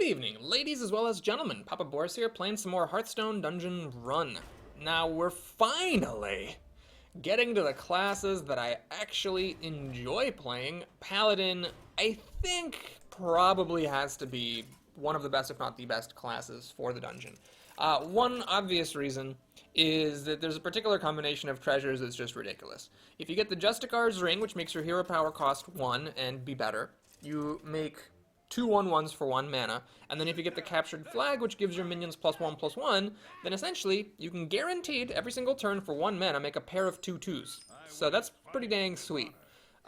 evening, ladies as well as gentlemen. Papa Boris here, playing some more Hearthstone Dungeon Run. Now, we're finally getting to the classes that I actually enjoy playing. Paladin, I think, probably has to be one of the best, if not the best, classes for the dungeon. One obvious reason is that there's a particular combination of treasures that's just ridiculous. If you get the Justicar's ring, which makes your hero power cost 1 and be better, you make 2 1/1s for 1 mana, and then if you get the captured flag, which gives your minions +1/+1, then essentially you can guaranteed every single turn for 1 mana make a pair of 2/2s. So that's pretty dang sweet.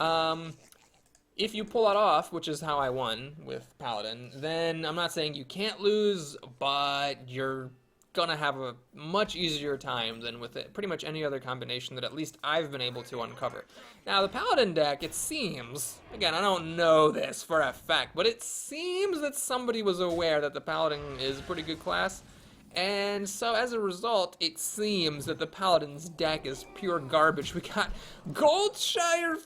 If you pull that off, which is how I won with Paladin, then I'm not saying you can't lose, but you're gonna have a much easier time than with it, pretty much any other combination that at least I've been able to uncover. Now, the Paladin deck, it seems, again, I don't know this for a fact, but it seems that somebody was aware that the Paladin is a pretty good class, and so as a result, it seems that the Paladin's deck is pure garbage. We got Goldshire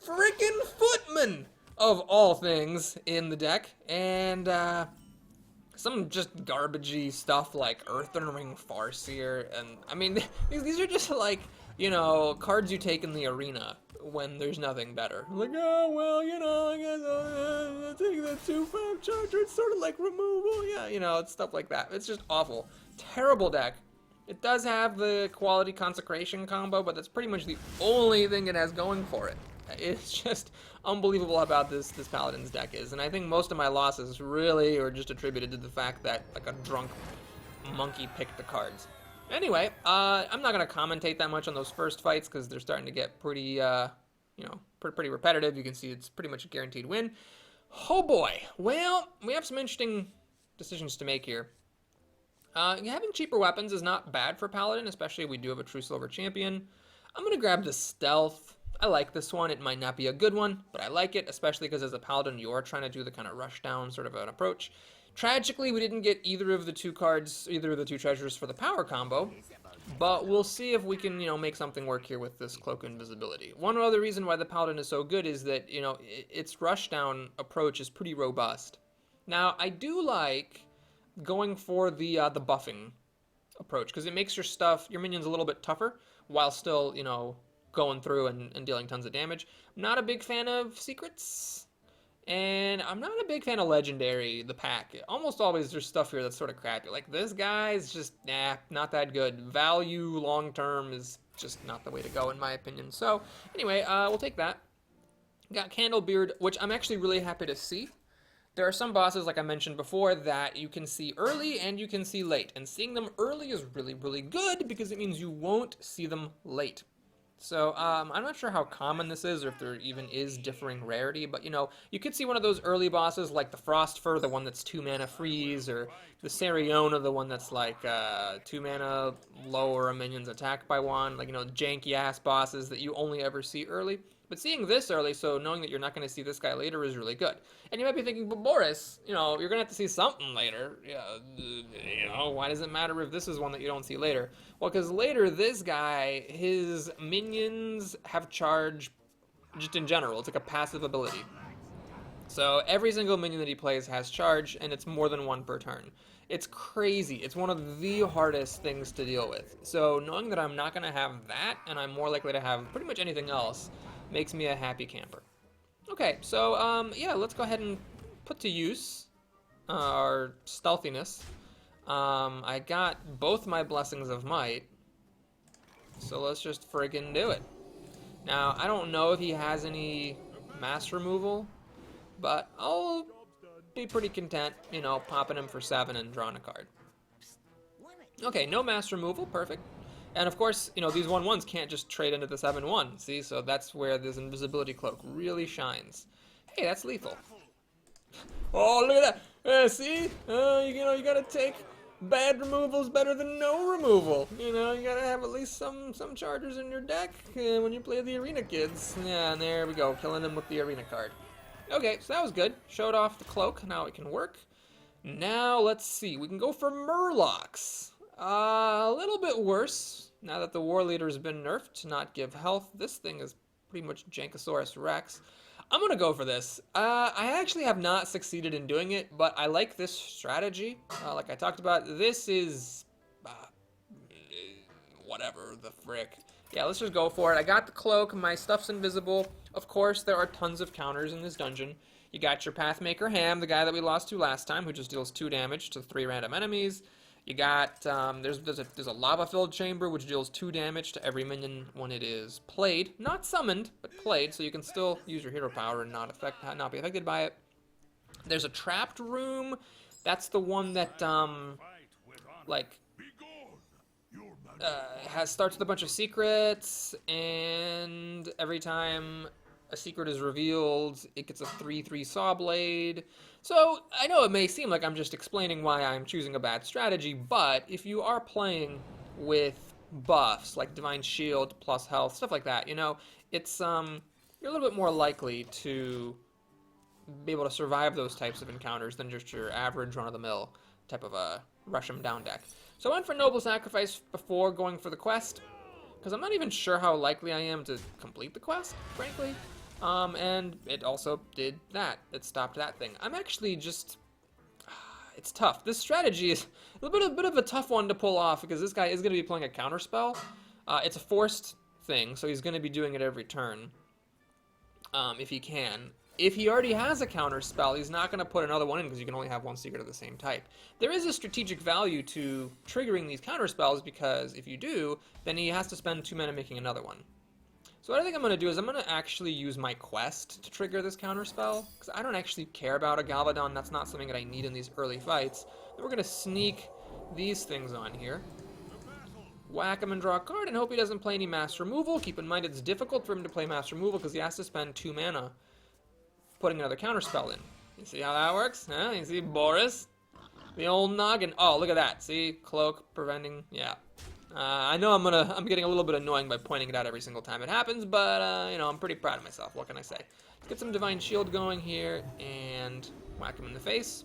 frickin' Footman, of all things, in the deck, and some just garbagey stuff like Earthen Ring Farseer, and I mean, these are just like, you know, cards you take in the arena when there's nothing better. Like, oh, well, you know, I guess I'll take the 2/5 charger, it's sort of like removal, yeah, you know, it's stuff like that. It's just awful. Terrible deck. It does have the quality consecration combo, but that's pretty much the only thing it has going for it. It's just unbelievable how bad this Paladin's deck is, and I think most of my losses really are just attributed to the fact that, like, a drunk monkey picked the cards. Anyway, I'm not going to commentate that much on those first fights, because they're starting to get pretty, you know, pretty repetitive. You can see it's pretty much a guaranteed win. Oh boy, well, we have some interesting decisions to make here. Having cheaper weapons is not bad for Paladin, especially if we do have a true silver champion. I'm going to grab the stealth. I like this one. It might not be a good one, but I like it, especially because as a Paladin, you are trying to do the kind of rush down sort of an approach. Tragically, we didn't get either of the 2 cards, either of the 2 treasures for the power combo, but we'll see if we can, you know, make something work here with this Cloak Invisibility. One other reason why the Paladin is so good is that, you know, its rush down approach is pretty robust. Now, I do like going for the buffing approach, because it makes your minions a little bit tougher, while still, you know, going through and dealing tons of damage. I'm not a big fan of secrets, and I'm not a big fan of legendary, the pack. Almost always there's stuff here that's sort of crappy. Like, this guy's just, not that good. Value long-term is just not the way to go, in my opinion. So, anyway, we'll take that. Got Candlebeard, which I'm actually really happy to see. There are some bosses, like I mentioned before, that you can see early and you can see late. And seeing them early is really, really good, because it means you won't see them late. So, I'm not sure how common this is, or if there even is differing rarity, but, you know, you could see one of those early bosses, like the Frostfur, the one that's 2 mana freeze, or the Sariona, the one that's like 2 mana lower a minion's attack by 1, like, you know, janky-ass bosses that you only ever see early. But seeing this early, so knowing that you're not going to see this guy later, is really good. And you might be thinking, but Boris, you know, you're going to have to see something later. Yeah, you know, why does it matter if this is one that you don't see later? Well, because later, this guy, his minions have charge just in general. It's like a passive ability. So every single minion that he plays has charge, and it's more than 1 per turn. It's crazy. It's one of the hardest things to deal with. So knowing that I'm not going to have that, and I'm more likely to have pretty much anything else, makes me a happy camper. Okay, so, yeah, let's go ahead and put to use our stealthiness. I got both my Blessings of Might, so let's just friggin' do it. Now, I don't know if he has any mass removal, but I'll be pretty content, you know, popping him for 7 and drawing a card. Okay, no mass removal, perfect. And of course, you know, these 1/1s can't just trade into the 7/1, see? So that's where this invisibility cloak really shines. Hey, that's lethal. Oh, look at that! See? You know, you gotta take bad removals better than no removal. You know, you gotta have at least some chargers in your deck when you play the arena kids. Yeah, and there we go, killing them with the arena card. Okay, so that was good. Showed off the cloak, now it can work. Now, let's see, we can go for Murlocs. A little bit worse. Now that the War Leader's been nerfed to not give health, this thing is pretty much Jankosaurus Rex. I'm gonna go for this. I actually have not succeeded in doing it, but I like this strategy. Like I talked about, this is whatever the frick. Yeah, let's just go for it. I got the cloak. My stuff's invisible. Of course, there are tons of counters in this dungeon. You got your Pathmaker Ham, the guy that we lost to last time, who just deals 2 damage to 3 random enemies. You got, there's a lava-filled chamber, which deals 2 damage to every minion when it is played. Not summoned, but played, so you can still use your hero power and not be affected by it. There's a trapped room. That's the one that, starts with a bunch of secrets, and every time a secret is revealed, it gets a 3/3 saw blade. So, I know it may seem like I'm just explaining why I'm choosing a bad strategy, but if you are playing with buffs, like Divine Shield plus health, stuff like that, you know, it's, you're a little bit more likely to be able to survive those types of encounters than just your average run-of-the-mill type of a rush 'em down deck. So I went for Noble Sacrifice before going for the quest, because I'm not even sure how likely I am to complete the quest, frankly. And it also did that. It stopped that thing. I'm actually just... It's tough. This strategy is a bit of a tough one to pull off, because this guy is going to be playing a counterspell. It's a forced thing, so he's going to be doing it every turn, if he can. If he already has a counter spell, he's not going to put another one in because you can only have one secret of the same type. There is a strategic value to triggering these counter spells, because if you do, then he has to spend 2 mana making another one. So what I think I'm going to do is I'm going to actually use my quest to trigger this counter spell, because I don't actually care about a Galvadon. That's not something that I need in these early fights. Then we're going to sneak these things on here. Whack him and draw a card and hope he doesn't play any mass removal. Keep in mind it's difficult for him to play mass removal because he has to spend 2 mana putting another counterspell in. You see how that works? Huh? You see Boris? The old noggin. Oh, look at that. See? Cloak preventing. Yeah. I know I'm getting a little bit annoying by pointing it out every single time it happens, but, you know, I'm pretty proud of myself. What can I say? Let's get some Divine Shield going here and whack him in the face.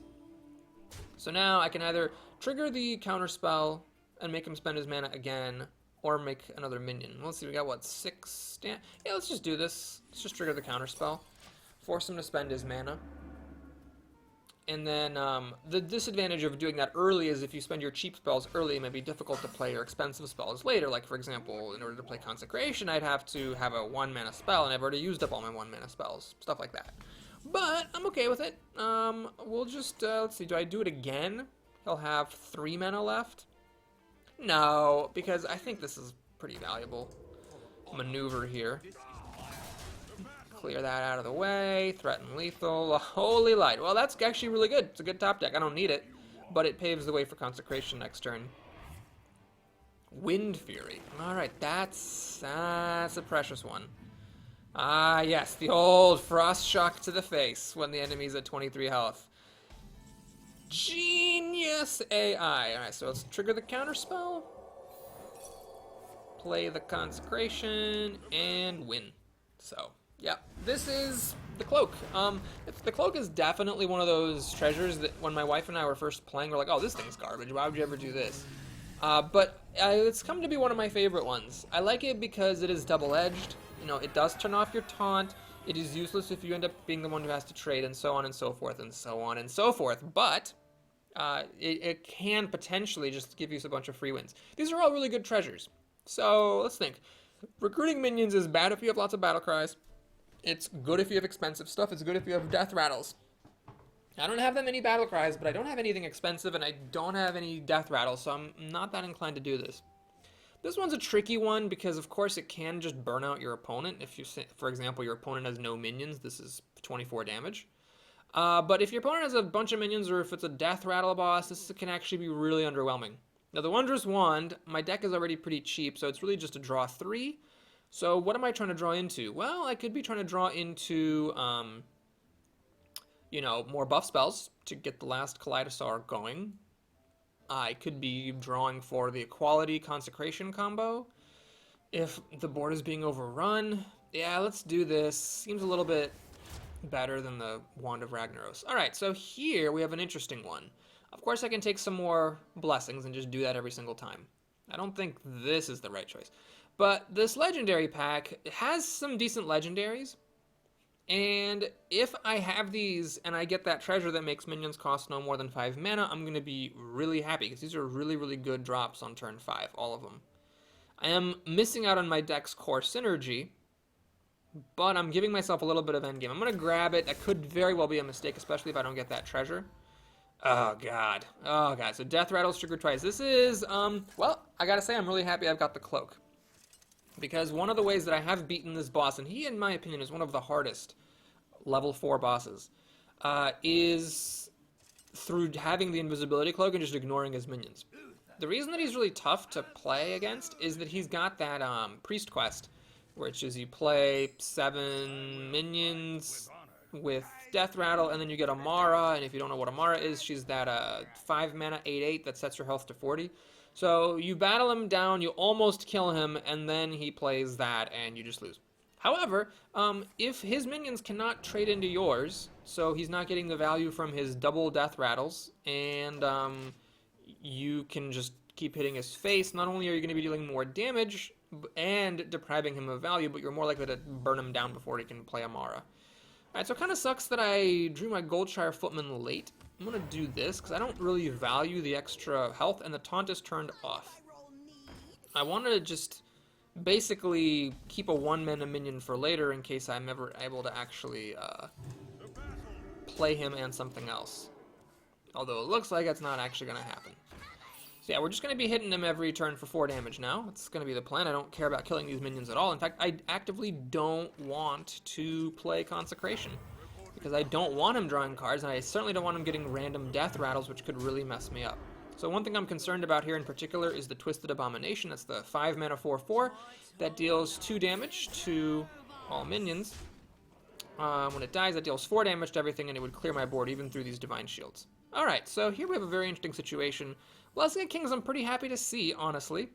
So now I can either trigger the counterspell and make him spend his mana again, or make another minion. Let's see, we got, what, 6? Yeah, let's just do this. Let's just trigger the counterspell. Force him to spend his mana. And then the disadvantage of doing that early is if you spend your cheap spells early, it may be difficult to play your expensive spells later. Like, for example, in order to play Consecration, I'd have to have a 1 mana spell, and I've already used up all my 1 mana spells. Stuff like that. But I'm okay with it. We'll just, let's see, do I do it again? He'll have 3 mana left? No, because I think this is pretty valuable maneuver here. Clear that out of the way. Threaten lethal. Holy light. Well, that's actually really good. It's a good top deck. I don't need it, but it paves the way for Consecration next turn. Wind Fury. All right, that's a precious one. Ah, yes, the old Frost Shock to the face when the enemy's at 23 health. Genius AI. All right, so let's trigger the counter spell, play the Consecration, and win. So. Yeah, this is the cloak. The cloak is definitely one of those treasures that when my wife and I were first playing, we're like, oh, this thing's garbage. Why would you ever do this? But it's come to be one of my favorite ones. I like it because it is double-edged. You know, it does turn off your taunt. It is useless if you end up being the one who has to trade, and so on and so forth, and so on and so forth. But it can potentially just give you a bunch of free wins. These are all really good treasures. So let's think. Recruiting minions is bad if you have lots of battle cries. It's good if you have expensive stuff. It's good if you have death rattles. I don't have that many battle cries, but I don't have anything expensive, and I don't have any death rattles, so I'm not that inclined to do this. This one's a tricky one because, of course, it can just burn out your opponent. If you, for example, your opponent has no minions, this is 24 damage. But if your opponent has a bunch of minions, or if it's a death rattle boss, this can actually be really underwhelming. Now, the Wondrous Wand, my deck is already pretty cheap, so it's really just a draw 3. So what am I trying to draw into? Well, I could be trying to draw into, you know, more buff spells to get the last Kaleidosaur going. I could be drawing for the Equality Consecration combo. If the board is being overrun, yeah, let's do this. Seems a little bit better than the Wand of Ragnaros. All right, so here we have an interesting one. Of course, I can take some more blessings and just do that every single time. I don't think this is the right choice. But this legendary pack has some decent legendaries, And if I have these and I get that treasure that makes minions cost no more than 5 mana, I'm going to be really happy because these are really, really good drops on turn 5, all of them. I am missing out on my deck's core synergy, but I'm giving myself a little bit of endgame. I'm going to grab it. That could very well be a mistake, especially if I don't get that treasure. Oh, God. Oh, God. So Death Rattle's triggered twice. This is, well, I gotta say, I'm really happy I've got the Cloak. Because one of the ways that I have beaten this boss, and he, in my opinion, is one of the hardest level 4 bosses, is through having the invisibility cloak and just ignoring his minions. The reason that he's really tough to play against is that he's got that priest quest, which is you play 7 minions with Death Rattle, and then you get Amara, and if you don't know what Amara is, she's that 5 mana 8/8 that sets your health to 40. So you battle him down, you almost kill him, and then he plays that, and you just lose. However, if his minions cannot trade into yours, so he's not getting the value from his double Death Rattles, and you can just keep hitting his face, not only are you going to be dealing more damage and depriving him of value, but you're more likely to burn him down before he can play Amara. Alright, so it kind of sucks that I drew my Goldshire Footman late. I'm going to do this because I don't really value the extra health, and the taunt is turned off. I wanted to just basically keep a 1-mana minion for later in case I'm ever able to actually play him and something else. Although it looks like it's not actually going to happen. So yeah, we're just going to be hitting him every turn for 4 damage now. That's going to be the plan. I don't care about killing these minions at all. In fact, I actively don't want to play Consecration, because I don't want him drawing cards, and I certainly don't want him getting random Death Rattles, which could really mess me up. So one thing I'm concerned about here in particular is the Twisted Abomination. That's the 5 mana 4/4 that deals 2 damage to all minions. When it dies, that deals 4 damage to everything, and it would clear my board even through these Divine Shields. Alright, so here we have a very interesting situation. Blessing of Kings I'm pretty happy to see, honestly,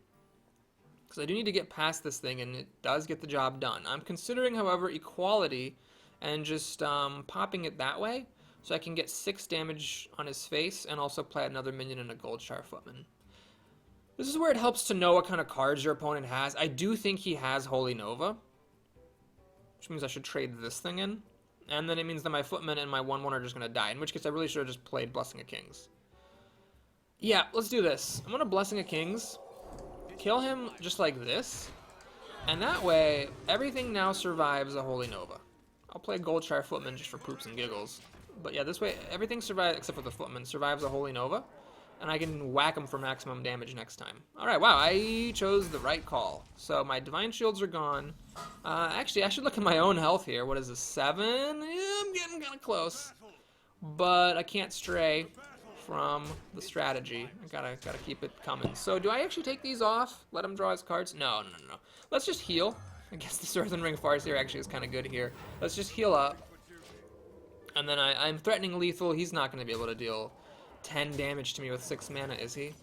because I do need to get past this thing, and it does get the job done. I'm considering, however, Equality and just popping it that way, so I can get 6 damage on his face and also play another minion and a Goldshire Footman. This is where it helps to know what kind of cards your opponent has. I do think he has Holy Nova, which means I should trade this thing in, and then it means that my Footman and my 1/1 are just going to die, in which case I really should have just played Blessing of Kings. Yeah, let's do this. I'm going to Blessing of Kings, kill him just like this, and that way everything now survives a Holy Nova. I'll play Goldshire Footman just for poops and giggles. But yeah, this way everything survives, except for the Footman, survives a Holy Nova, and I can whack him for maximum damage next time. Alright, wow, I chose the right call. So my Divine Shields are gone. Actually, I should look at my own health here. What is this, 7? Yeah, I'm getting kind of close. But I can't stray from the strategy. I gotta keep it coming. So do I actually take these off? Let him draw his cards? No. Let's just heal. I guess the Earthen Ring Farseer actually is kind of good here. Let's just heal up. And then I'm threatening lethal. He's not going to be able to deal 10 damage to me with 6 mana, is he?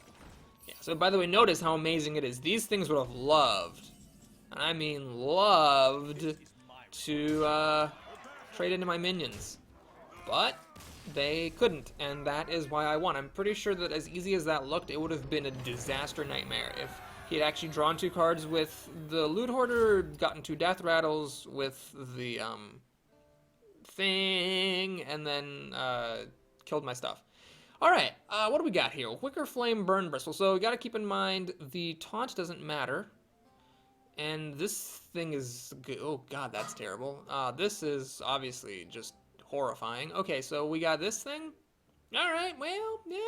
Yeah, so by the way, notice how amazing it is. These things would have loved, and I mean loved, to trade into my minions. But they couldn't, and that is why I won. I'm pretty sure that as easy as that looked, it would have been a disaster nightmare if he had actually drawn 2 cards with the Loot Hoarder, gotten 2 Death Rattles with the thing, and then killed my stuff. Alright, what do we got here? Wicker Flame, Burn Bristle. So we gotta keep in mind the taunt doesn't matter. And this thing is good. Oh god, that's terrible. This is obviously just horrifying. Okay, so we got this thing. Alright, well, yeah,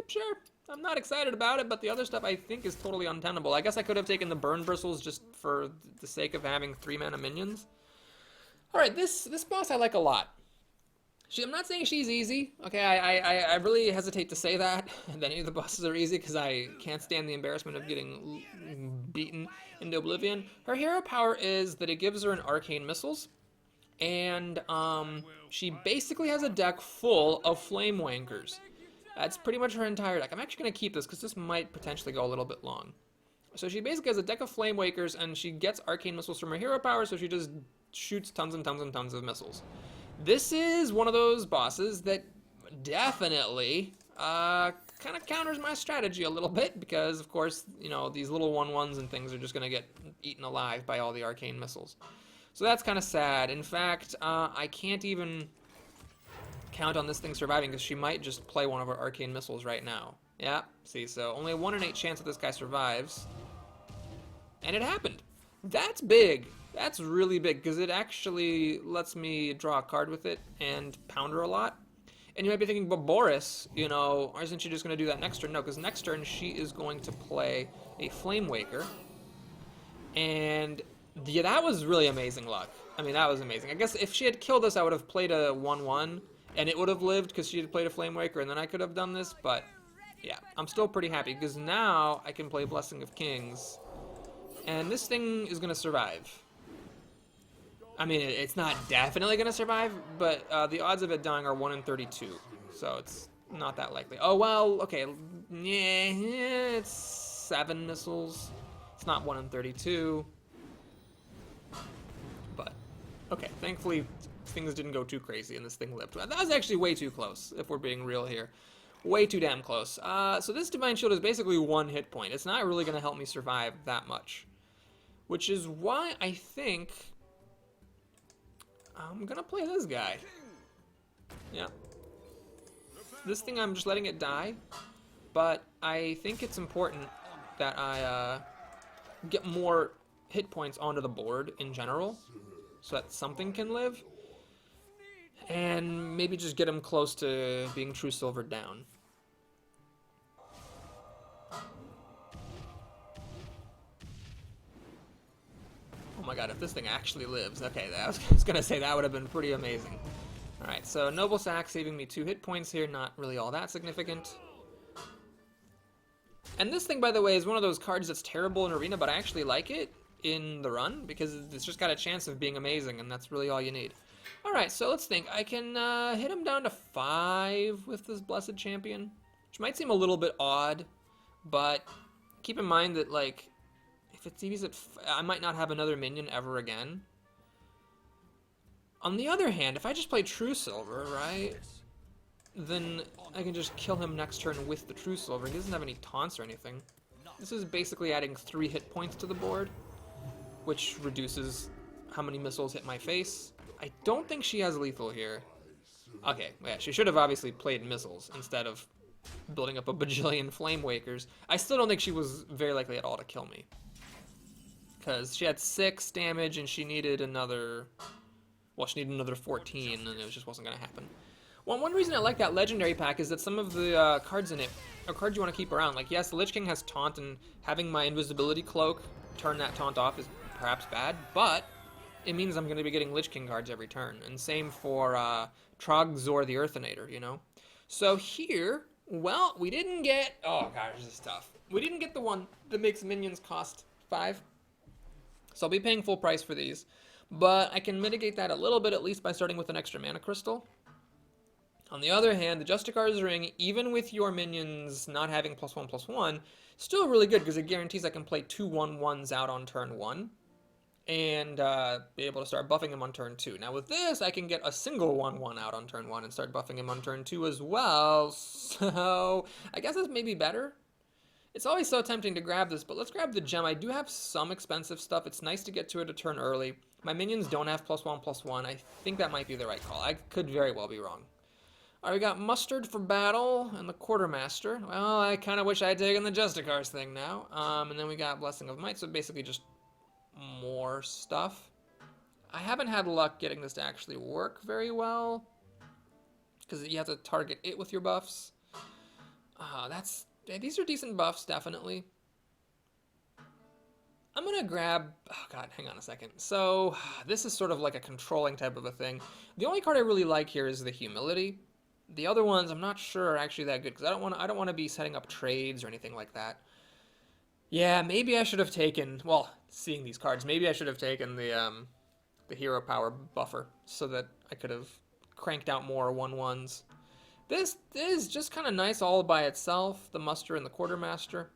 sure. I'm not excited about it, but the other stuff I think is totally untenable. I guess I could have taken the Burn Bristles just for the sake of having 3 mana minions. Alright, this boss I like a lot. I'm not saying she's easy, okay? I really hesitate to say that any of the bosses are easy, because I can't stand the embarrassment of getting beaten into oblivion. Her hero power is that it gives her an Arcane Missiles, and she basically has a deck full of Flame Wankers. That's pretty much her entire deck. I'm actually going to keep this, because this might potentially go a little bit long. So she basically has a deck of Flame Wakers, and she gets Arcane Missiles from her hero power, so she just shoots tons and tons and tons of missiles. This is one of those bosses that definitely kind of counters my strategy a little bit, because, of course, you know, these little 1/1s and things are just going to get eaten alive by all the Arcane Missiles. So that's kind of sad. In fact, I can't even count on this thing surviving because she might just play one of her arcane missiles right now. Yeah, see, so only a 1 in 8 chance that this guy survives. And it happened. That's big. That's really big because it actually lets me draw a card with it and pound her a lot. And you might be thinking, but Boris, you know, isn't she just going to do that next turn? No, because next turn she is going to play a Flame Waker. And yeah, that was really amazing luck. I mean, that was amazing. I guess if she had killed us, I would have played a 1-1, and it would have lived because she had played a Flame Waker, and then I could have done this. But yeah, I'm still pretty happy because now I can play Blessing of Kings, and this thing is going to survive. I mean, it's not definitely going to survive, but the odds of it dying are 1 in 32, so it's not that likely. Oh, well, okay, yeah, it's 7 missiles. It's not 1 in 32, but okay, thankfully things didn't go too crazy and this thing lived. That was actually way too close, if we're being real here. Way too damn close. So this Divine Shield is basically 1 hit point. It's not really going to help me survive that much, which is why I think I'm gonna play this guy. Yeah. This thing, I'm just letting it die, but I think it's important that I get more hit points onto the board in general, so that something can live, and maybe just get him close to being True Silver down. Oh my god, if this thing actually lives. Okay, I was gonna say that would have been pretty amazing. Alright, so Noble Sack saving me 2 hit points here, not really all that significant. And this thing, by the way, is one of those cards that's terrible in Arena, but I actually like it in the run, because it's just got a chance of being amazing, and that's really all you need. Alright, so let's think. I can hit him down to 5 with this Blessed Champion, which might seem a little bit odd, but keep in mind that, like, if it's EVs I might not have another minion ever again. On the other hand, if I just play True Silver, right, then I can just kill him next turn with the True Silver. He doesn't have any taunts or anything. This is basically adding 3 hit points to the board, which reduces how many missiles hit my face. I don't think she has lethal here. Okay, yeah, she should have obviously played missiles instead of building up a bajillion Flame Wakers. I still don't think she was very likely at all to kill me, because she had 6 damage and she needed another, well, she needed another 14, and it just wasn't going to happen. Well, one reason I like that Legendary pack is that some of the cards in it are cards you want to keep around. Like, yes, the Lich King has Taunt, and having my Invisibility Cloak turn that Taunt off is perhaps bad, but it means I'm going to be getting Lich King cards every turn. And same for Trogzor the Earthinator, you know? So here, well, we didn't get, oh gosh, this is tough. We didn't get the one that makes minions cost 5. So I'll be paying full price for these, but I can mitigate that a little bit, at least by starting with an extra mana crystal. On the other hand, the Justicar's Ring, even with your minions not having +1/+1, still really good because it guarantees I can play 2 1/1s out on turn 1 and be able to start buffing him on turn 2. Now with this, I can get a single 1/1 out on turn 1 and start buffing him on turn 2 as well, so I guess that's maybe better. It's always so tempting to grab this, but let's grab the gem. I do have some expensive stuff. It's nice to get to it a turn early. My minions don't have +1/+1. I think that might be the right call. I could very well be wrong. All right, we got Mustard for battle and the Quartermaster. Well, I kind of wish I had taken the Justicar's thing now. And then we got Blessing of Might, so basically just more stuff. I haven't had luck getting this to actually work very well, because you have to target it with your buffs. These are decent buffs, definitely. I'm gonna grab, oh god, hang on a second. So, this is sort of like a controlling type of a thing. The only card I really like here is the Humility. The other ones, I'm not sure are actually that good, because I don't want to be setting up trades or anything like that. Yeah, maybe I should have taken, well, seeing these cards, maybe I should have taken the Hero Power buffer, so that I could have cranked out more 1/1s. This is just kind of nice all by itself, the Muster and the Quartermaster.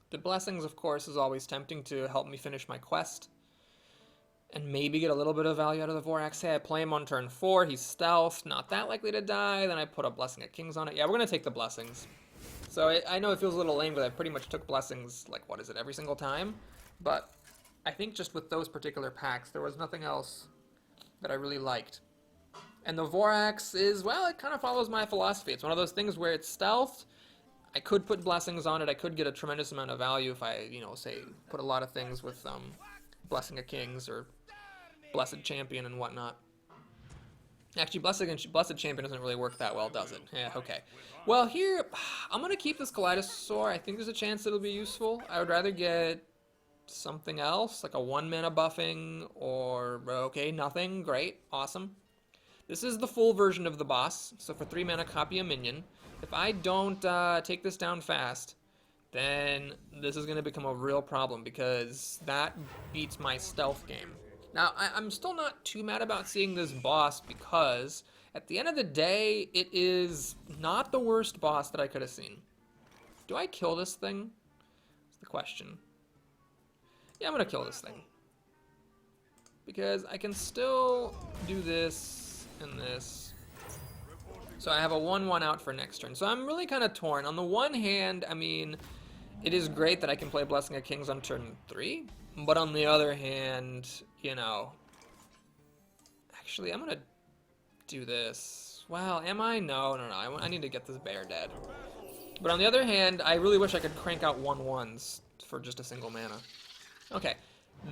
The Blessings, of course, is always tempting to help me finish my quest, and maybe get a little bit of value out of the Vorax. Say I play him on turn 4, he's stealth, not that likely to die, then I put a Blessing of Kings on it. Yeah, we're going to take the Blessings. So I know it feels a little lame, but I pretty much took Blessings, like, what is it, every single time? But I think just with those particular packs, there was nothing else that I really liked. And the Vorax is, well, it kind of follows my philosophy. It's one of those things where it's stealth. I could put blessings on it. I could get a tremendous amount of value if I, you know, say, put a lot of things with Blessing of Kings or Blessed Champion and whatnot. Actually, Blessed Champion doesn't really work that well, does it? Yeah, okay. Well, here, I'm going to keep this Kaleidosaur. I think there's a chance it'll be useful. I would rather get something else, like a 1-mana buffing, or, okay, nothing. Great. Awesome. This is the full version of the boss, so for 3 mana, copy a minion. If I don't take this down fast, then this is going to become a real problem, because that beats my stealth game. Now, I'm still not too mad about seeing this boss, because at the end of the day, it is not the worst boss that I could have seen. Do I kill this thing? That's the question. Yeah, I'm going to kill this thing. Because I can still do this and this. So I have a 1/1 out for next turn. So I'm really kind of torn. On the one hand, I mean, it is great that I can play Blessing of Kings on turn 3. But on the other hand, you know... Actually, I'm going to do this. Well, am I? No. I need to get this bear dead. But on the other hand, I really wish I could crank out 1/1s for just a single mana. Okay.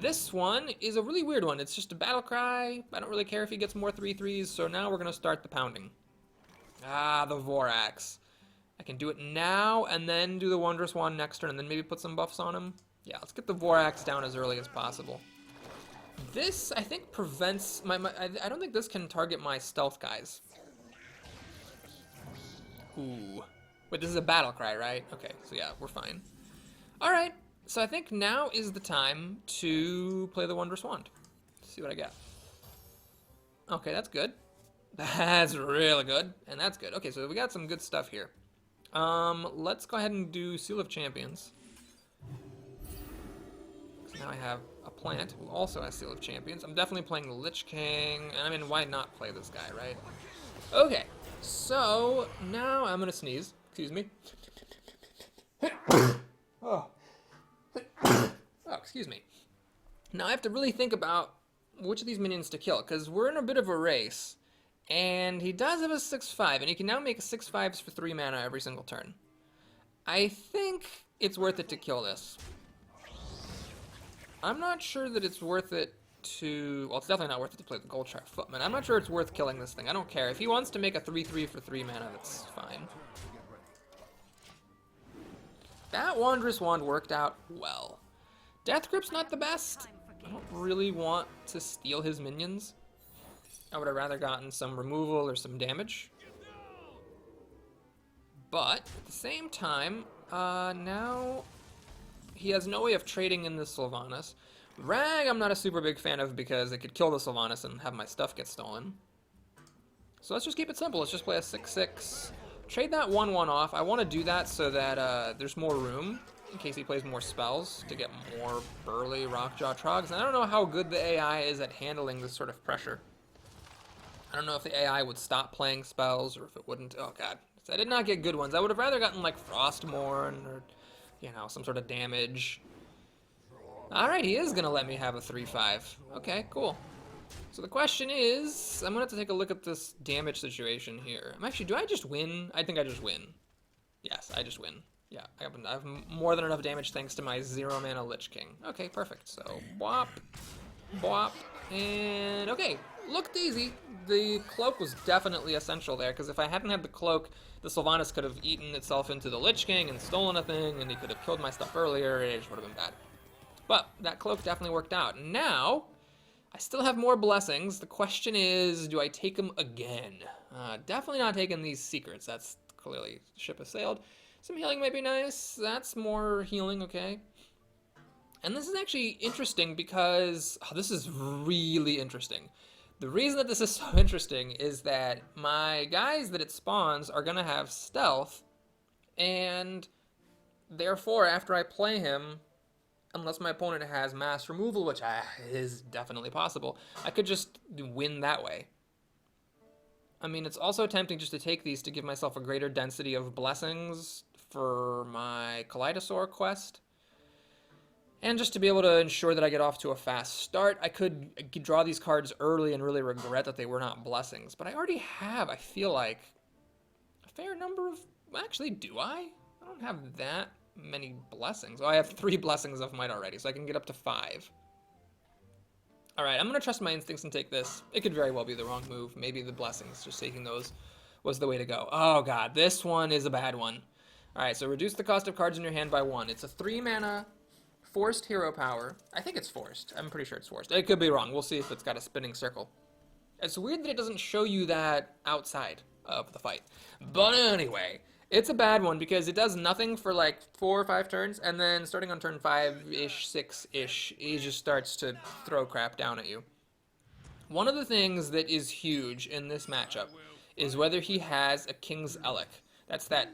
This one is a really weird one. It's just a battle cry. I don't really care if he gets more 3/3s, so now we're going to start the pounding. Ah, the Vorax. I can do it now and then do the Wondrous Wand next turn and then maybe put some buffs on him. Yeah, let's get the Vorax down as early as possible. This, I think, prevents... I don't think this can target my stealth guys. Ooh. Wait, this is a battle cry, right? Okay, so yeah, we're fine. Alright, so I think now is the time to play the Wondrous Wand. Let's see what I got. Okay, that's good. That's really good, and that's good. Okay, so we got some good stuff here. Let's go ahead and do Seal of Champions. So now I have a plant who also has Seal of Champions. I'm definitely playing the Lich King. I mean, why not play this guy, right? Okay, so now I'm gonna sneeze. Excuse me. Oh. Oh, excuse me. Now I have to really think about which of these minions to kill, because we're in a bit of a race. And he does have a 6/5, and he can now make 6/5s for 3 mana every single turn. I think it's worth it to kill this. I'm not sure that it's worth it to... Well, it's definitely not worth it to play the Goldshire Footman. I'm not sure it's worth killing this thing. I don't care. If he wants to make a 3/3 for 3 mana, that's fine. That Wondrous Wand worked out well. Death Grip's not the best. I don't really want to steal his minions. I would have rather gotten some removal or some damage. But, at the same time, now he has no way of trading in the Sylvanas. Rag I'm not a super big fan of because it could kill the Sylvanas and have my stuff get stolen. So let's just keep it simple. Let's just play a 6/6. Trade that 1/1 off. I want to do that so that there's more room in case he plays more spells to get more burly Rockjaw Trogs. And I don't know how good the AI is at handling this sort of pressure. I don't know if the AI would stop playing spells or if it wouldn't. Oh, God. So I did not get good ones. I would have rather gotten, like, Frostmourne or, you know, some sort of damage. Alright, he is going to let me have a 3/5. Okay, cool. So the question is, I'm going to have to take a look at this damage situation here. Do I just win? I think I just win. Yes, I just win. Yeah, I have more than enough damage thanks to my 0-mana Lich King. Okay, perfect. So, bwop, bwop, and okay, looked easy. The cloak was definitely essential there, because if I hadn't had the cloak, the Sylvanas could have eaten itself into the Lich King and stolen a thing, and he could have killed my stuff earlier, and it just would have been bad. But that cloak definitely worked out. Now, I still have more blessings. The question is, do I take them again? Definitely not taking these secrets. That's clearly ship has sailed. Some healing might be nice. That's more healing, okay. And this is actually interesting because... Oh, this is really interesting. The reason that this is so interesting is that my guys that it spawns are going to have stealth, and therefore, after I play him, unless my opponent has mass removal, which is definitely possible, I could just win that way. I mean, it's also tempting just to take these to give myself a greater density of blessings for my Kaleidosaur quest. And just to be able to ensure that I get off to a fast start, I could draw these cards early and really regret that they were not blessings. But I already have, I feel like, a fair number of... Actually, do I? I don't have that many blessings. Oh, I have 3 blessings of might already, so I can get up to 5. Alright, I'm going to trust my instincts and take this. It could very well be the wrong move. Maybe the blessings, just taking those was the way to go. Oh god, this one is a bad one. Alright, so reduce the cost of cards in your hand by 1. It's a 3 mana forced hero power. I think it's forced. I'm pretty sure it's forced. It could be wrong. We'll see if it's got a spinning circle. It's weird that it doesn't show you that outside of the fight. But anyway, it's a bad one because it does nothing for like 4 or 5 turns, and then starting on turn 5-ish, 6-ish, he just starts to throw crap down at you. One of the things that is huge in this matchup is whether he has a King's Elec. That's that...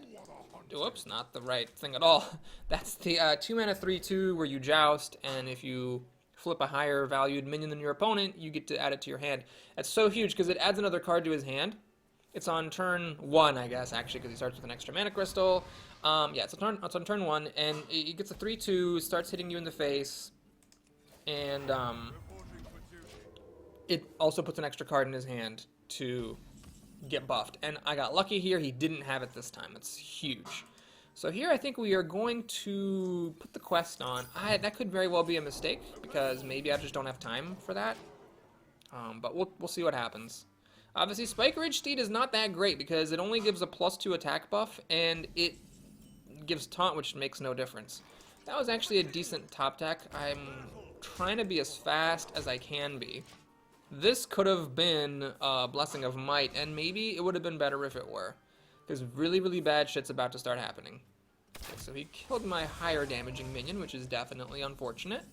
Whoops, not the right thing at all. That's the 2 mana 3/2 where you joust, and if you flip a higher valued minion than your opponent, you get to add it to your hand. That's so huge because it adds another card to his hand. It's on turn 1, I guess, actually, because he starts with an extra mana crystal. Yeah, it's on turn 1, and he gets a 3/2, starts hitting you in the face, and it also puts an extra card in his hand to get buffed. And I got lucky here, he didn't have it this time. It's huge. So here I think we are going to put the quest on. That could very well be a mistake, because maybe I just don't have time for that. But we'll see what happens. Obviously, Spike Ridge Steed is not that great, because it only gives a +2 attack buff, and it gives taunt, which makes no difference. That was actually a decent top deck. I'm trying to be as fast as I can be. This could have been a Blessing of Might, and maybe it would have been better if it were. Because really, really bad shit's about to start happening. Okay, so he killed my higher damaging minion, which is definitely unfortunate.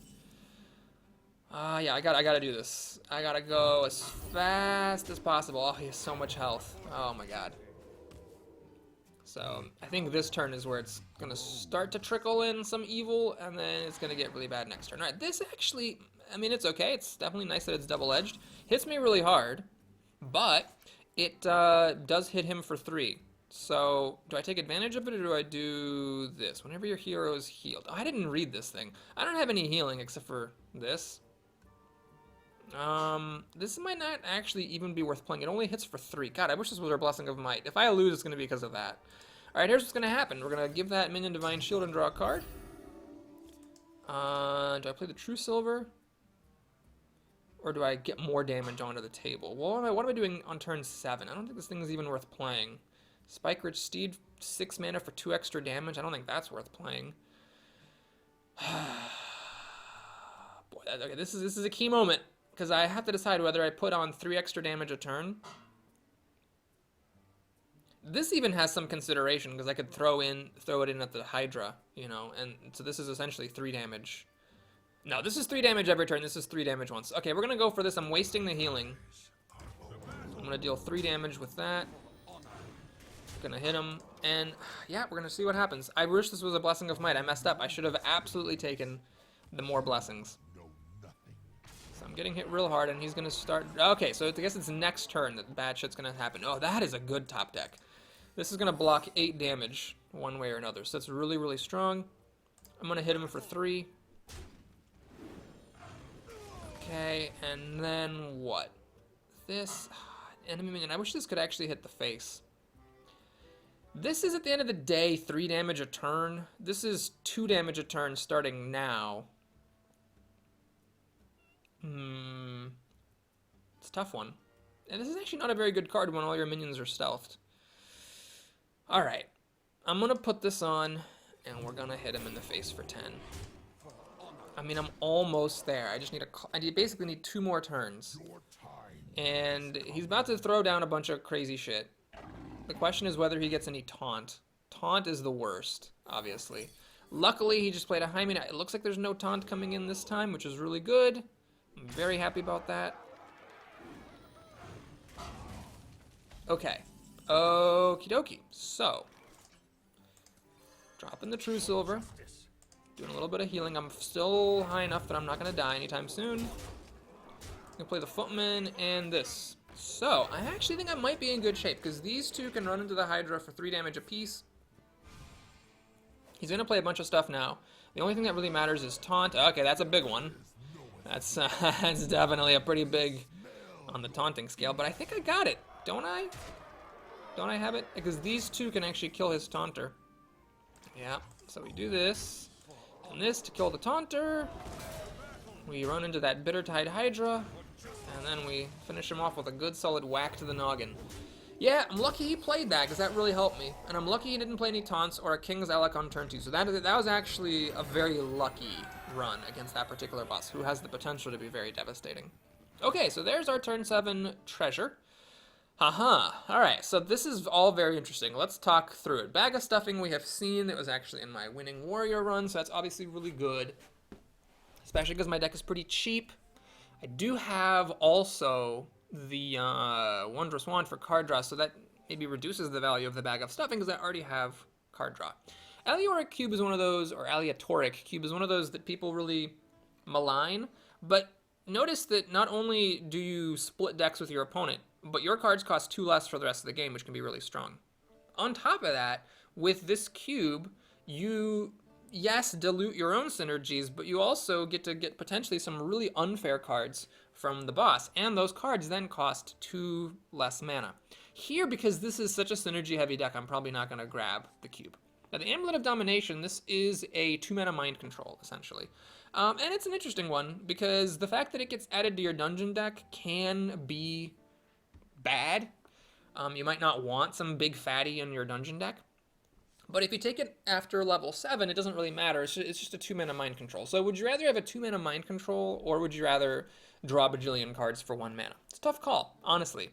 Yeah, I gotta do this. I gotta go as fast as possible. Oh, he has so much health. Oh my god. So, I think this turn is where it's gonna start to trickle in some evil, and then it's gonna get really bad next turn. Alright, this actually... I mean, it's okay. It's definitely nice that it's double-edged. Hits me really hard, but it does hit him for 3. So, do I take advantage of it, or do I do this? Whenever your hero is healed. Oh, I didn't read this thing. I don't have any healing except for this. This might not actually even be worth playing. It only hits for 3. God, I wish this was our Blessing of Might. If I lose, it's going to be because of that. Alright, here's what's going to happen. We're going to give that minion Divine Shield and draw a card. Do I play the True Silver? Or do I get more damage onto the table? Well, what am I doing on turn 7? I don't think this thing is even worth playing. Spike Rich Steed, 6 mana for 2 extra damage. I don't think that's worth playing. Boy, okay, this is a key moment, because I have to decide whether I put on 3 extra damage a turn. This even has some consideration, because I could throw it in at the Hydra, you know, and so this is essentially 3 damage. No, this is 3 damage every turn. This is 3 damage once. Okay, we're going to go for this. I'm wasting the healing. I'm going to deal 3 damage with that. Going to hit him. And, yeah, we're going to see what happens. I wish this was a Blessing of Might. I messed up. I should have absolutely taken the more blessings. So I'm getting hit real hard, and he's going to start... Okay, so I guess it's next turn that bad shit's going to happen. Oh, that is a good top deck. This is going to block 8 damage one way or another. So that's really, really strong. I'm going to hit him for 3. Okay, and then what? This enemy minion. I wish this could actually hit the face. This is, at the end of the day, 3 damage a turn. This is 2 damage a turn starting now. It's a tough one. And this is actually not a very good card when all your minions are stealthed. Alright. I'm going to put this on, and we're going to hit him in the face for 10. I mean, I'm almost there. I basically need 2 more turns. And he's about to throw down a bunch of crazy shit. The question is whether he gets any taunt. Taunt is the worst, obviously. Luckily, he just played a high mana. It looks like there's no taunt coming in this time, which is really good. I'm very happy about that. Okay. Okie dokie. So, dropping the True Silver. Doing a little bit of healing. I'm still high enough that I'm not going to die anytime soon. I'm going to play the Footman and this. So, I actually think I might be in good shape, because these 2 can run into the Hydra for 3 damage apiece. He's going to play a bunch of stuff now. The only thing that really matters is taunt. Okay, that's a big one. That's that's definitely a pretty big on the taunting scale, but I think I got it. Don't I? Don't I have it? Because these two can actually kill his taunter. Yeah, so we do this, and this to kill the taunter. We run into that Bittertide Hydra, and then we finish him off with a good solid whack to the noggin. Yeah, I'm lucky he played that, because that really helped me. And I'm lucky he didn't play any taunts or a King's Alec on turn 2. So that was actually a very lucky run against that particular boss, who has the potential to be very devastating. Okay, so there's our turn 7 treasure. Haha. Alright, so this is all very interesting. Let's talk through it. Bag of Stuffing we have seen. It was actually in my Winning Warrior run, so that's obviously really good. Especially because my deck is pretty cheap. I do have also the Wondrous Wand for card draw, so that maybe reduces the value of the Bag of Stuffing because I already have card draw. Aleatoric Cube is one of those, or Aleatoric Cube is one of those that people really malign, but notice that not only do you split decks with your opponent, but your cards cost 2 less for the rest of the game, which can be really strong. On top of that, with this cube, you, yes, dilute your own synergies, but you also get to get potentially some really unfair cards from the boss, and those cards then cost 2 less mana. Here, because this is such a synergy-heavy deck, I'm probably not going to grab the cube. Now, the Amulet of Domination, this is a 2-mana mind control, essentially. And it's an interesting one, because the fact that it gets added to your dungeon deck can be bad. You might not want some big fatty in your dungeon deck. But if you take it after level 7, it doesn't really matter. It's just a 2-mana mind control. So would you rather have a 2-mana mind control, or would you rather draw a bajillion cards for 1 mana? It's a tough call, honestly.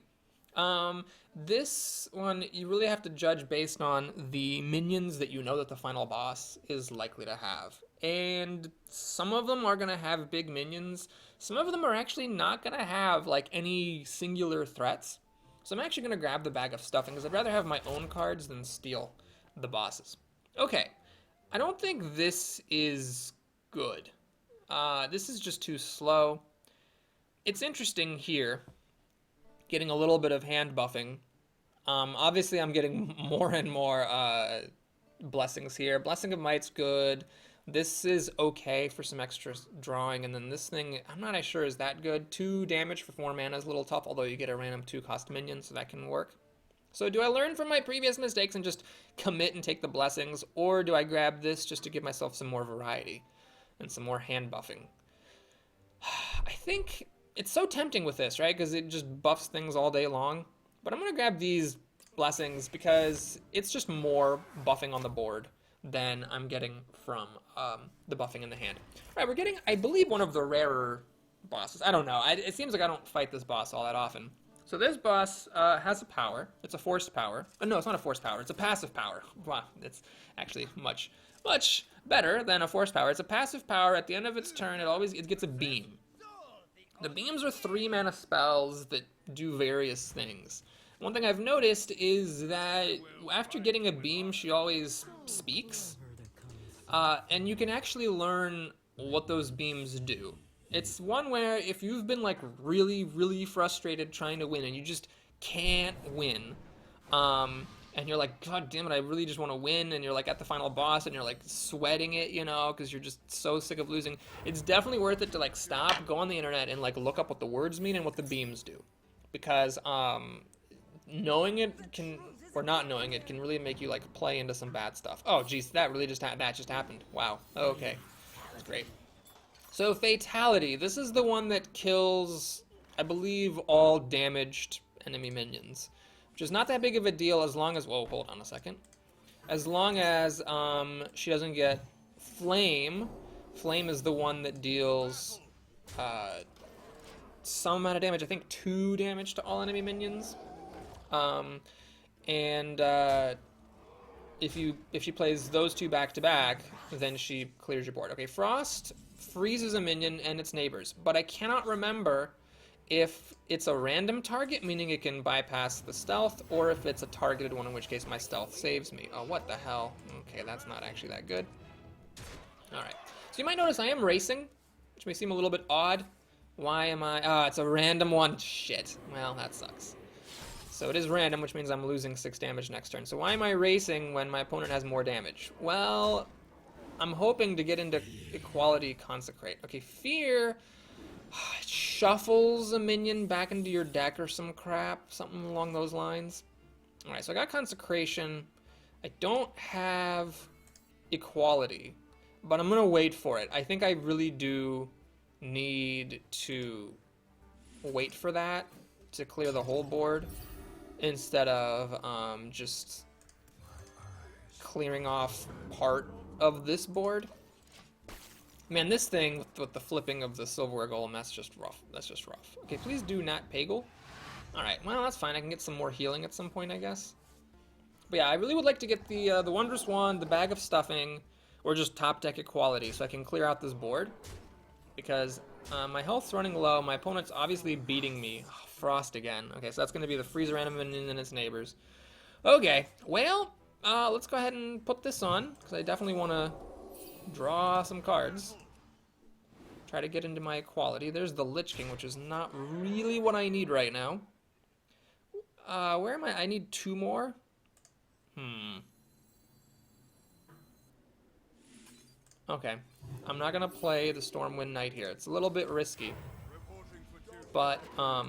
This one, you really have to judge based on the minions that you know that the final boss is likely to have. And some of them are going to have big minions. Some of them are actually not going to have, like, any singular threats. So I'm actually going to grab the Bag of Stuffing, because I'd rather have my own cards than steal the bosses. Okay, I don't think this is good. This is just too slow. It's interesting here, getting a little bit of hand buffing. Obviously, I'm getting more and more blessings here. Blessing of Might's good. This is okay for some extra drawing, and then this thing, I'm not sure is that good. 2 damage for 4 mana is a little tough, although you get a random 2-cost minion, so that can work. So do I learn from my previous mistakes and just commit and take the blessings, or do I grab this just to give myself some more variety and some more hand buffing? I think it's so tempting with this, right? Because it just buffs things all day long. But I'm going to grab these blessings because it's just more buffing on the board than I'm getting from the buffing in the hand. All right, we're getting, I believe, one of the rarer bosses. I don't know. It seems like I don't fight this boss all that often. So this boss has a power. It's a forced power. No, it's not a forced power. It's a passive power. Wow, it's actually much better than a forced power. It's a passive power. At the end of its turn, it gets a beam. The beams are 3-mana spells that do various things. One thing I've noticed is that after getting a beam, she always speaks. And you can actually learn what those beams do. It's one where if you've been like really frustrated trying to win and you just can't win, and you're like, God damn it, I really just want to win, and you're like at the final boss and you're like sweating it, you know, because you're just so sick of losing, it's definitely worth it to like stop, go on the internet, and like look up what the words mean and what the beams do. Because knowing it can, or not knowing it, can really make you like play into some bad stuff. Oh geez, that really just happened. Wow. Okay, that's great. So Fatality, this is the one that kills, I believe, all damaged enemy minions, which is not that big of a deal as long as, whoa, hold on a second. As long as she doesn't get Flame. Flame is the one that deals some amount of damage, I think 2 damage to all enemy minions. If she plays those 2 back to back, then she clears your board. Okay, Frost freezes a minion and its neighbors, but I cannot remember if it's a random target, meaning it can bypass the stealth, or if it's a targeted one, in which case my stealth saves me. Oh, what the hell? Okay, that's not actually that good. Alright, so you might notice I am racing, which may seem a little bit odd. Why am I? It's a random one. Shit. Well, that sucks. So it is random, which means I'm losing 6 damage next turn. So why am I racing when my opponent has more damage? Well, I'm hoping to get into Equality Consecrate. Okay, Fear shuffles a minion back into your deck or some crap, something along those lines. Alright, so I got Consecration. I don't have Equality, but I'm going to wait for it. I think I really do need to wait for that to clear the whole board instead of just clearing off part of this board. Man, this thing with the flipping of the silverware golem, that's just rough. That's just rough. Okay, please do not Pagel. Alright, well, that's fine. I can get some more healing at some point, I guess. But yeah, I really would like to get the Wondrous Wand, the Bag of Stuffing, or just top deck Equality so I can clear out this board. Because my health's running low. My opponent's obviously beating me. Oh, Frost again. Okay, so that's going to be the Freezer Animal and its neighbors. Okay, well, let's go ahead and put this on, because I definitely want to draw some cards. Try to get into my Equality. There's the Lich King, which is not really what I need right now. Where am I? I need 2 more? Okay. I'm not going to play the Stormwind Knight here. It's a little bit risky. But, let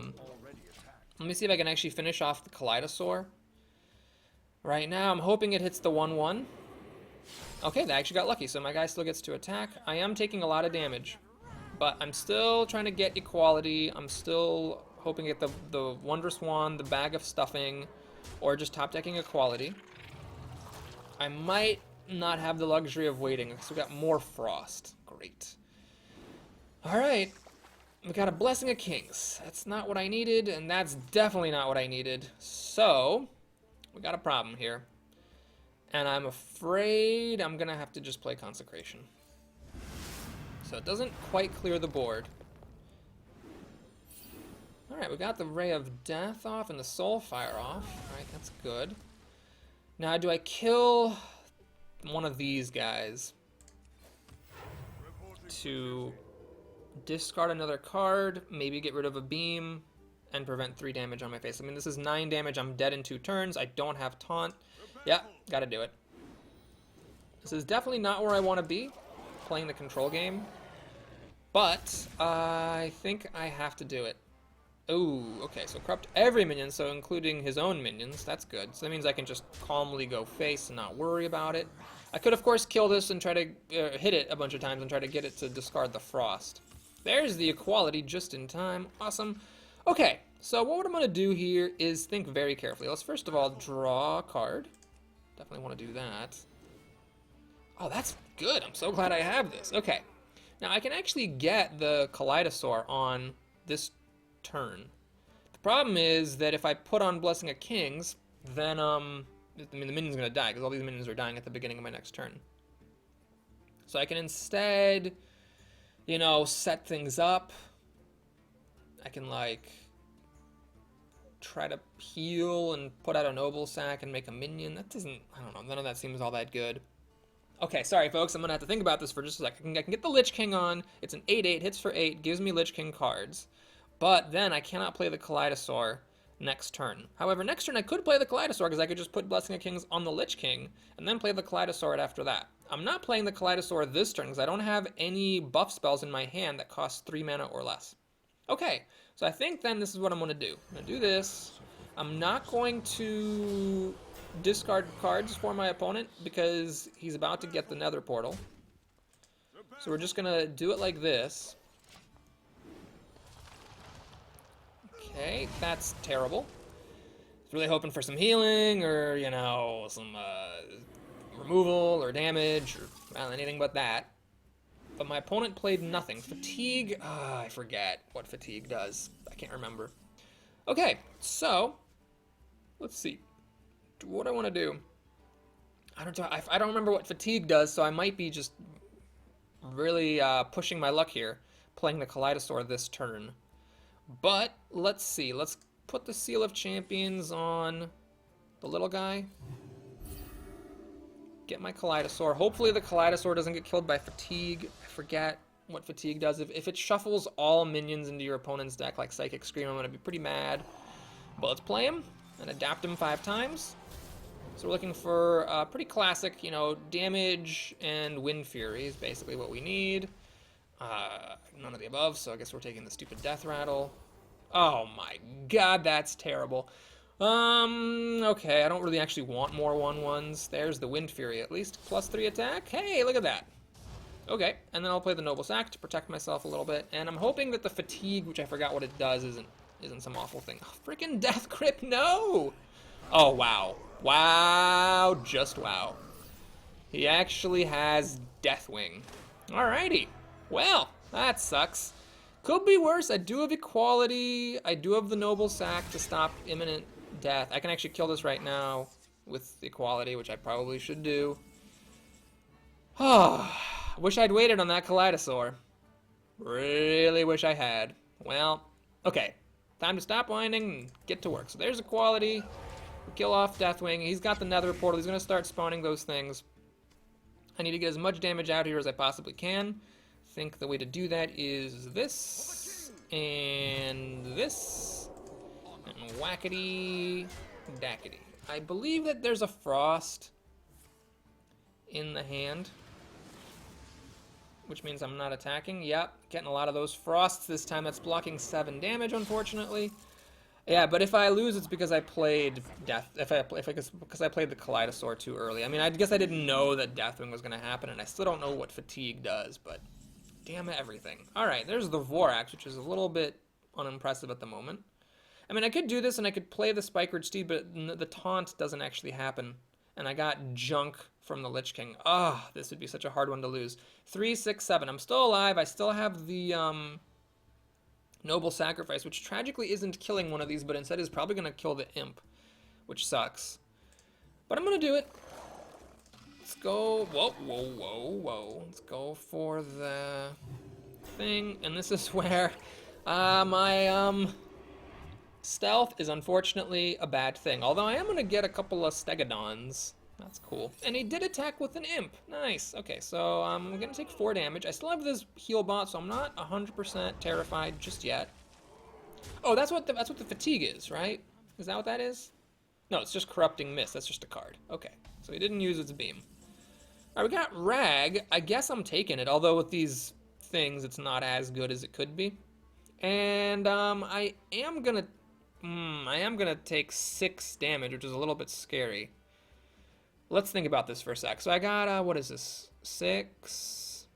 me see if I can actually finish off the Kaleidosaur. Right now, I'm hoping it hits the 1/1. Okay, they actually got lucky, so my guy still gets to attack. I am taking a lot of damage, but I'm still trying to get Equality. I'm still hoping to get the Wondrous Wand, the Bag of Stuffing, or just top decking Equality. I might not have the luxury of waiting, because we got more Frost. Great. Alright, we got a Blessing of Kings. That's not what I needed, and that's definitely not what I needed. So, we got a problem here. And I'm afraid I'm going to have to just play Consecration. So it doesn't quite clear the board. Alright, we got the Ray of Death off and the Soulfire off. Alright, that's good. Now, do I kill one of these guys to discard another card, maybe get rid of a beam, and prevent 3 damage on my face? I mean, this is 9 damage. I'm dead in 2 turns. I don't have Taunt. Yeah, gotta do it. This is definitely not where I want to be, playing the control game. But I think I have to do it. Oh, okay, so corrupt every minion, so including his own minions. That's good. So that means I can just calmly go face and not worry about it. I could, of course, kill this and try to hit it a bunch of times and try to get it to discard the Frost. There's the Equality just in time. Awesome. Okay, so what I'm going to do here is think very carefully. Let's first of all draw a card. Definitely want to do that. Oh, that's good. I'm so glad I have this. Okay. Now, I can actually get the Kaleidosaur on this turn. The problem is that if I put on Blessing of Kings, then, I mean, the minion's going to die, because all these minions are dying at the beginning of my next turn. So I can instead, you know, set things up. I can, like, try to heal and put out a Noble Sack and make a minion. That doesn't, I don't know, none of that seems all that good. Okay, sorry folks, I'm going to have to think about this for just a second. I can get the Lich King on. It's an 8/8, hits for 8, gives me Lich King cards. But then I cannot play the Kaleidosaur next turn. However, next turn I could play the Kaleidosaur because I could just put Blessing of Kings on the Lich King and then play the Kaleidosaur right after that. I'm not playing the Kaleidosaur this turn because I don't have any buff spells in my hand that cost 3 mana or less. Okay, so I think then this is what I'm going to do. I'm going to do this. I'm not going to discard cards for my opponent because he's about to get the Nether Portal. So we're just going to do it like this. Okay, that's terrible. I was really hoping for some healing or, you know, some removal or damage or well, anything but that. But my opponent played nothing. Fatigue, I forget what fatigue does. I can't remember. Okay, so let's see. What do I want to do? I don't remember what fatigue does, so I might be just really pushing my luck here, playing the Kaleidosaur this turn. But let's see. Let's put the Seal of Champions on the little guy. Get my Kaleidosaur. Hopefully the Kaleidosaur doesn't get killed by fatigue. I forget what fatigue does. If it shuffles all minions into your opponent's deck like Psychic Scream, I'm going to be pretty mad. But let's play him and adapt him 5 times. So we're looking for pretty classic, you know, damage and Wind Fury is basically what we need. None of the above, so I guess we're taking the stupid Death Rattle. Oh my god, that's terrible. Okay, I don't really actually want more 1/1s. There's the Wind Fury at least. +3 attack. Hey, look at that. Okay, and then I'll play the Noble Sack to protect myself a little bit. And I'm hoping that the Fatigue, which I forgot what it does, isn't some awful thing. Oh, freaking Death Grip, no! Oh, wow. Wow, just wow. He actually has Deathwing. Alrighty. Well, that sucks. Could be worse. I do have Equality. I do have the Noble Sack to stop imminent death. I can actually kill this right now with Equality, which I probably should do. Oh, wish I'd waited on that Kaleidosaur. Really wish I had. Well, okay. Time to stop whining and get to work. So there's Equality. Kill off Deathwing. He's got the Nether Portal. He's going to start spawning those things. I need to get as much damage out here as I possibly can. I think the way to do that is this, and this, and whackety, dackety. I believe that there's a Frost in the hand, which means I'm not attacking. Yep, getting a lot of those Frosts this time. That's blocking 7 damage, unfortunately. Yeah, but if I lose, it's because I played because I played the Kaleidosaur too early. I mean, I guess I didn't know that Deathwing was going to happen, and I still don't know what Fatigue does, but damn everything. All right, there's the Vorax, which is a little bit unimpressive at the moment. I mean, I could do this, and I could play the Spikered Steed, but the taunt doesn't actually happen, and I got junk from the Lich King. Ah, oh, this would be such a hard one to lose. 3, 6, 7. I'm still alive. I still have the Noble Sacrifice, which tragically isn't killing one of these, but instead is probably going to kill the Imp, which sucks. But I'm going to do it. Let's go. Whoa, whoa, whoa, whoa. Let's go for the thing. And this is where my stealth is unfortunately a bad thing. Although I am going to get a couple of Stegodons. That's cool. And he did attack with an Imp. Nice. Okay, so I'm going to take 4 damage. I still have this heal bot, so I'm not 100% terrified just yet. Oh, that's what the Fatigue is, right? Is that what that is? No, it's just Corrupting Mist. That's just a card. Okay, so he didn't use its beam. All right, we got Rag. I guess I'm taking it, although with these things, it's not as good as it could be. And I am gonna take 6 damage, which is a little bit scary. Let's think about this for a sec. So I got, what is this? 6,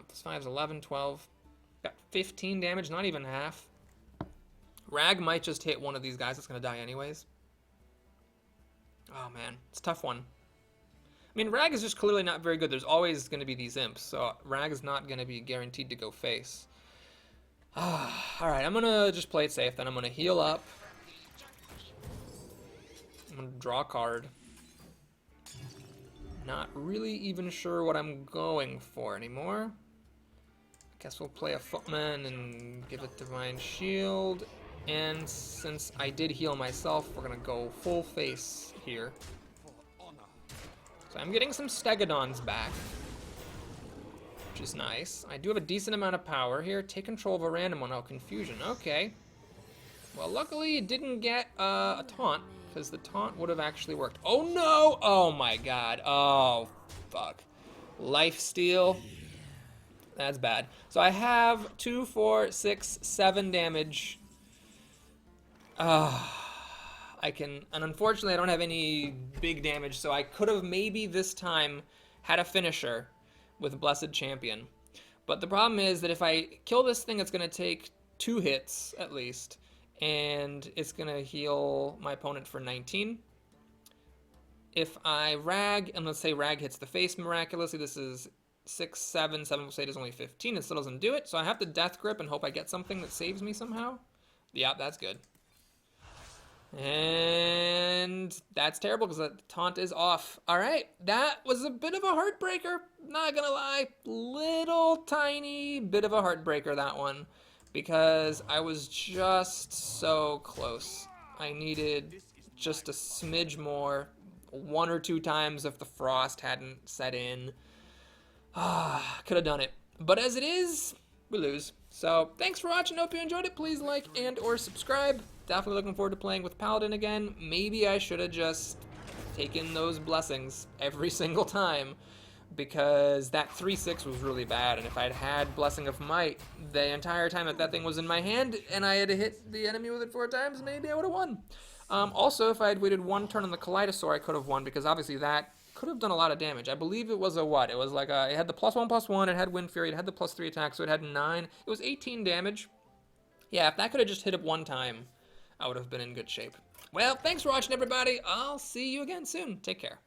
plus 5 is 11, 12. Got 15 damage, not even half. Rag might just hit one of these guys that's going to die anyways. Oh, man. It's a tough one. I mean, Rag is just clearly not very good. There's always going to be these imps, so Rag is not going to be guaranteed to go face. Alright, I'm going to just play it safe, then I'm going to heal up. I'm going to draw a card. Not really even sure what I'm going for anymore. Guess we'll play a Footman and give it Divine Shield. And since I did heal myself, we're gonna go full face here. So I'm getting some Stegodons back, which is nice. I do have a decent amount of power here. Take control of a random one. Oh, Confusion. Okay. Well, luckily it didn't get a taunt, because the taunt would have actually worked. Oh no! Oh my god. Oh, fuck. Lifesteal. That's bad. So I have 2, 4, 6, 7 damage. I can, and unfortunately I don't have any big damage, so I could have maybe this time had a finisher with Blessed Champion. But the problem is that if I kill this thing, it's going to take 2 hits at least. And it's going to heal my opponent for 19. If I Rag, and let's say Rag hits the face miraculously, this is 6, 7, 7 plus 8 is only 15, it still doesn't do it, so I have to Death Grip and hope I get something that saves me somehow. Yeah, that's good. And that's terrible because the taunt is off. Alright, that was a bit of a heartbreaker, not gonna lie. Little tiny bit of a heartbreaker, that one. Because I was just so close. I needed just a smidge more. 1 or 2 times if the frost hadn't set in. Could have done it. But as it is, we lose. So thanks for watching. Hope you enjoyed it. Please like and or subscribe. Definitely looking forward to playing with Paladin again. Maybe I should have just taken those blessings every single time, because that 3/6 was really bad, and if I'd had Blessing of Might the entire time that thing was in my hand, and I had to hit the enemy with it 4 times, maybe I would have won. Also, if I had waited 1 turn on the Kaleidosaur, I could have won, because obviously that could have done a lot of damage. I believe it was a what? It was like it had the +1/+1, it had Wind Fury, it had the +3 attack, so it had 9. It was 18 damage. Yeah, if that could have just hit it 1 time, I would have been in good shape. Well, thanks for watching, everybody. I'll see you again soon. Take care.